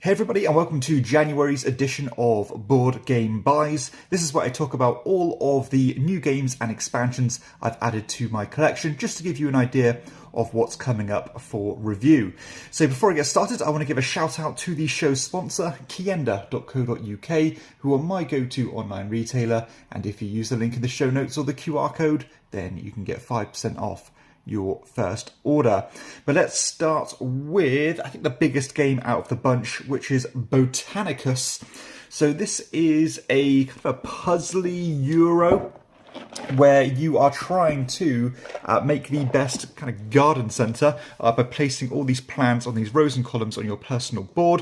Hey everybody, and welcome to January's edition of Board Game Buys. This is where I talk about all of the new games and expansions I've added to my collection, just to give you an idea of what's coming up for review. So before I get started, I want to give a shout out to the show's sponsor, Kienda.co.uk, who are my go-to online retailer, and if you use the link in the show notes or the QR code, then you can get 5% off your first order. But let's start with, I think, the biggest game out of the bunch, which is Botanicus. So this is a kind of a puzzly Euro where you are trying to make the best kind of garden centre by placing all these plants on these rows and columns on your personal board.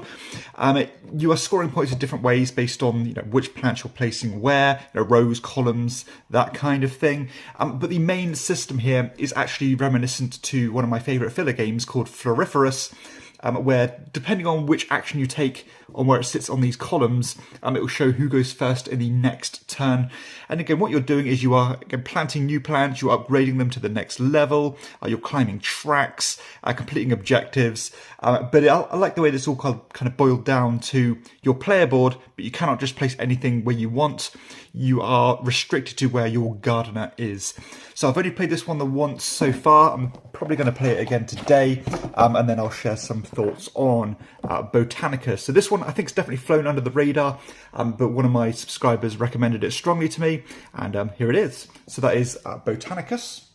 You are scoring points in different ways based on which plants you're placing where, rows, columns, that kind of thing. But the main system here is actually reminiscent to one of my favourite filler games called Floriferous, where depending on which action you take on where it sits on these columns, it will show who goes first in the next turn. And again, what you're doing is you are planting new plants, you're upgrading them to the next level, you're climbing tracks, completing objectives. But I like the way this all kind of boiled down to your player board, but you cannot just place anything where you want. You are restricted to where your gardener is. So I've only played this one the once so far. I'm probably going to play it again today, and then I'll share some thoughts on Botanica. So this one I think is definitely flown under the radar, but one of my subscribers recommended it strongly to me, and here it is. So that is Botanicus.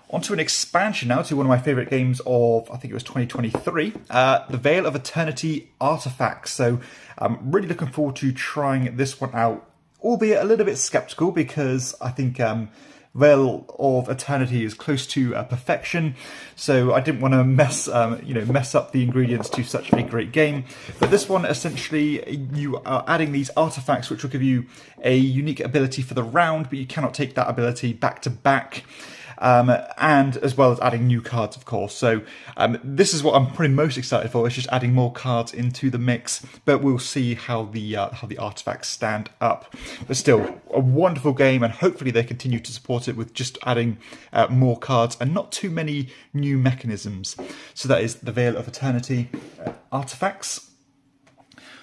Onto an expansion now to one of my favourite games of, I think it was 2023, the Veil of Eternity Artifacts. So I'm really looking forward to trying this one out, albeit a little bit sceptical because I think Veil of Eternity is close to perfection, so I didn't want to mess up the ingredients to such a great game. But this one, essentially, you are adding these artifacts which will give you a unique ability for the round, but you cannot take that ability back to back. And as well as adding new cards, of course. So this is what I'm probably most excited for, is just adding more cards into the mix, but we'll see how the artifacts stand up. But still, a wonderful game, and hopefully they continue to support it with just adding more cards and not too many new mechanisms. So that is the Veil of Eternity Artifacts.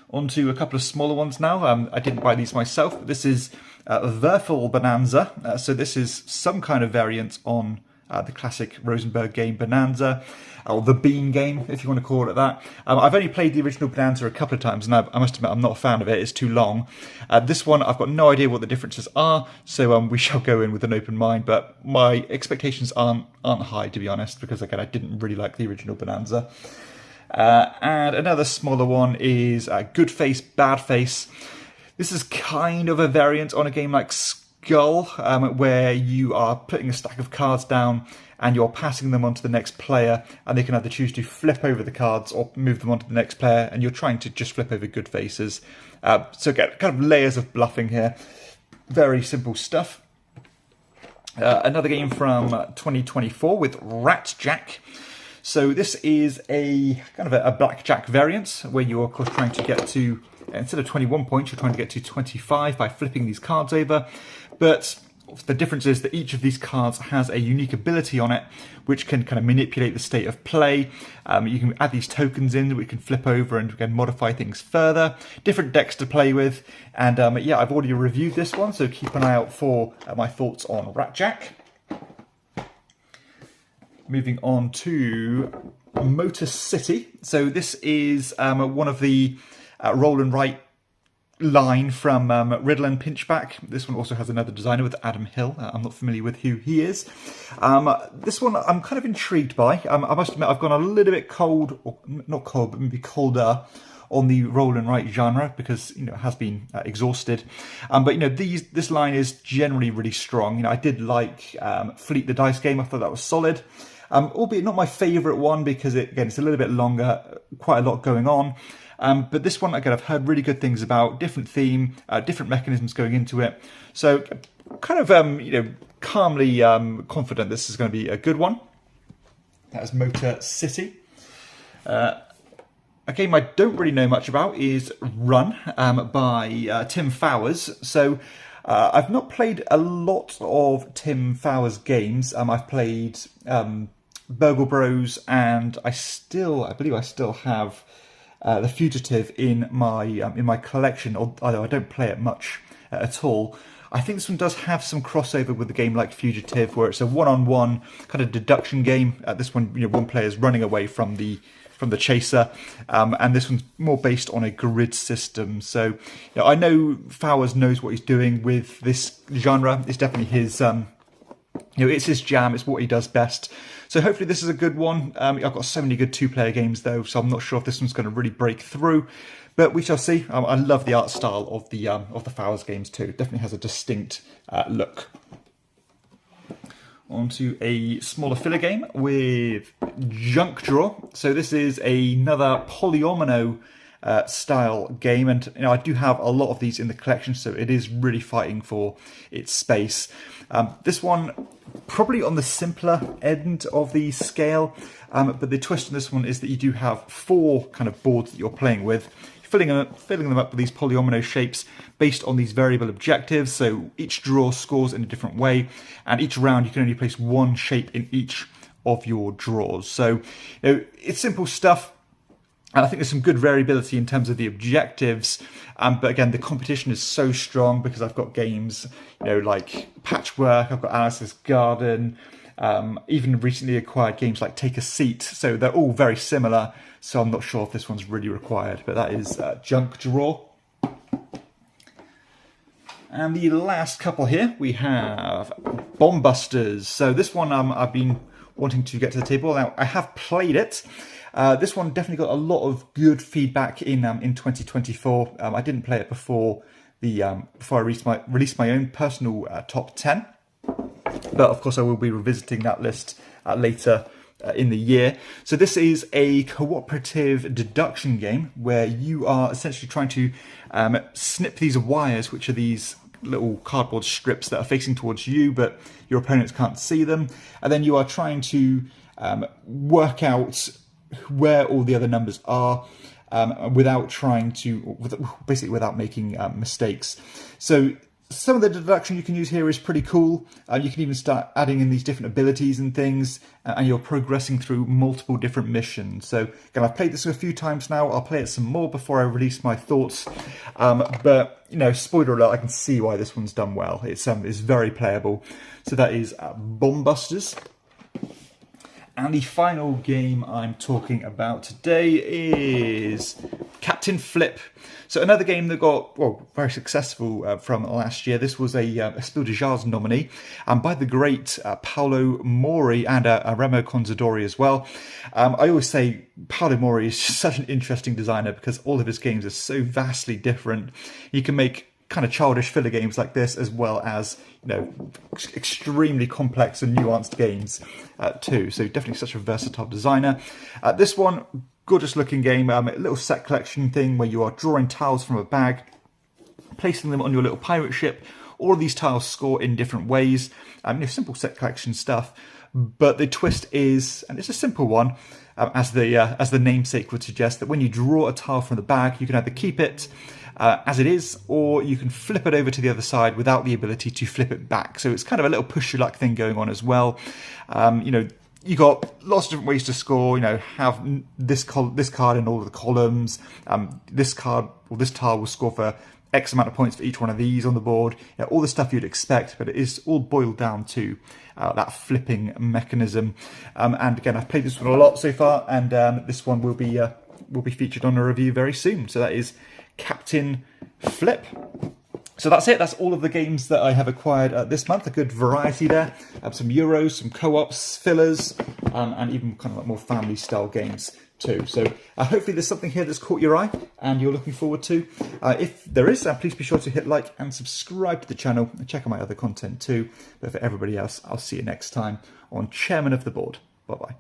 On to a couple of smaller ones now. I didn't buy these myself, but this is Veral Bonanza. So this is some kind of variant on the classic Rosenberg game Bonanza, or the Bean game, if you want to call it that. I've only played the original Bonanza a couple of times, and I must admit I'm not a fan of it. It's too long. This one, I've got no idea what the differences are, so we shall go in with an open mind, but my expectations aren't high, to be honest, because again, I didn't really like the original Bonanza. And another smaller one is Good Face, Bad Face. This is kind of a variant on a game like Skull, where you are putting a stack of cards down and you're passing them on to the next player, and they can either choose to flip over the cards or move them on to the next player, and you're trying to just flip over good faces. So get kind of layers of bluffing here. Very simple stuff. Another game from 2024 with Rat Jack. So this is a kind of a blackjack variant where you're, of course, trying to get to, instead of 21 points, you're trying to get to 25 by flipping these cards over. But the difference is that each of these cards has a unique ability on it, which can kind of manipulate the state of play. You can add these tokens in that we can flip over and again modify things further. Different decks to play with. And yeah, I've already reviewed this one, so keep an eye out for my thoughts on Rat Jack. Moving on to Motor City. So this is one of the roll and write line from Riddle and Pinchback. This one also has another designer with Adam Hill. I'm not familiar with who he is. This one I'm kind of intrigued by. I must admit I've gone a little bit cold, or not cold, but maybe colder on the roll and write genre because it has been exhausted. But this line is generally really strong. I did like Fleet the Dice game. I thought that was solid. Albeit not my favourite one because it's a little bit longer, quite a lot going on. But this one, again, I've heard really good things about. Different theme, different mechanisms going into it. So kind of, calmly confident this is going to be a good one. That is Motor City. A game I don't really know much about is Run by Tim Fowers. So I've not played a lot of Tim Fowers games. I've played Burgle Bros, and I believe I still have The Fugitive in my collection, although I don't play it much at all. I think this one does have some crossover with the game like Fugitive, where it's a one-on-one kind of deduction game. This one, one player is running away from the chaser, and this one's more based on a grid system. So, I know Fowers knows what he's doing with this genre. It's definitely his, it's his jam. It's what he does best. So hopefully this is a good one. I've got so many good two-player games though, so I'm not sure if this one's going to really break through. But we shall see. I love the art style of the Fowers games too. It definitely has a distinct look. On to a smaller filler game with Junk Draw. So this is another polyomino style game, and I do have a lot of these in the collection, so it is really fighting for its space. This one probably on the simpler end of the scale, but the twist on this one is that you do have 4 kind of boards that you're playing with, filling them up with these polyomino shapes based on these variable objectives. So each draw scores in a different way, and each round you can only place 1 shape in each of your draws. So it's simple stuff. And I think there's some good variability in terms of the objectives, but again, the competition is so strong because I've got games, like Patchwork, I've got Alice's Garden, even recently acquired games like Take a Seat, so they're all very similar, so I'm not sure if this one's really required, but that is Junk Draw. And the last couple here, we have Bos Busters. So this one I've been wanting to get to the table. Now, I have played it. This one definitely got a lot of good feedback in 2024. I didn't play it before I released my own personal top 10, but of course I will be revisiting that list later in the year. So this is a cooperative deduction game where you are essentially trying to snip these wires, which are these little cardboard strips that are facing towards you, but your opponents can't see them, and then you are trying to work out where all the other numbers are without making mistakes. So some of the deduction you can use here is pretty cool. You can even start adding in these different abilities and things, and you're progressing through multiple different missions. So again, I've played this a few times now. I'll play it some more before I release my thoughts. But spoiler alert, I can see why this one's done well. It's very playable. So that is Bos Busters. And the final game I'm talking about today is Captain Flip. So another game that got very successful from last year. This was a Spiel des Jahres nominee by the great Paolo Mori and Remo Consadori as well. I always say Paolo Mori is just such an interesting designer because all of his games are so vastly different. He can make kind of childish filler games like this, as well as extremely complex and nuanced games too. So definitely such a versatile designer. This one, gorgeous looking game, a little set collection thing where you are drawing tiles from a bag, placing them on your little pirate ship. All of these tiles score in different ways. Simple set collection stuff, but the twist is, and it's a simple one, as the namesake would suggest, that when you draw a tile from the bag, you can either keep it as it is, or you can flip it over to the other side without the ability to flip it back. So it's kind of a little push your luck thing going on as well. You got lots of different ways to score. Have this card in all of the columns. This card or this tile will score for X amount of points for each one of these on the board. All the stuff you'd expect, but it is all boiled down to that flipping mechanism. And again, I've played this one a lot so far, and this one will be featured on a review very soon. So that is Captain Flip. So that's it. That's all of the games that I have acquired this month. A good variety there. Some Euros, some co-ops, fillers, and even kind of like more family style games too. So hopefully there's something here that's caught your eye and you're looking forward to. If there is, please be sure to hit like and subscribe to the channel and check out my other content too. But for everybody else, I'll see you next time on Chairman of the Board. Bye-bye.